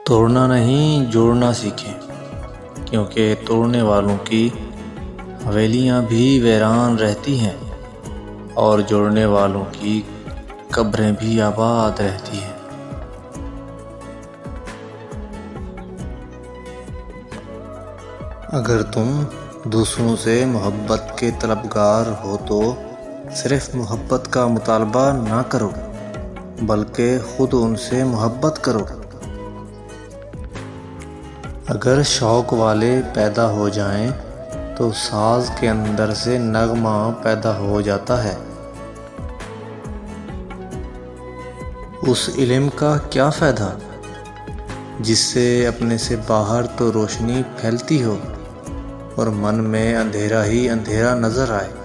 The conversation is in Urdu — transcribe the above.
توڑنا نہیں جوڑنا سیکھیں، کیونکہ توڑنے والوں کی حویلیاں بھی ویران رہتی ہیں اور جوڑنے والوں کی قبریں بھی آباد رہتی ہیں۔ اگر تم دوسروں سے محبت کے طلبگار ہو تو صرف محبت کا مطالبہ نہ کرو، بلکہ خود ان سے محبت کرو۔ اگر شوق والے پیدا ہو جائیں تو ساز کے اندر سے نغمہ پیدا ہو جاتا ہے۔ اس علم کا کیا فائدہ جس سے اپنے سے باہر تو روشنی پھیلتی ہو اور من میں اندھیرا ہی اندھیرا نظر آئے۔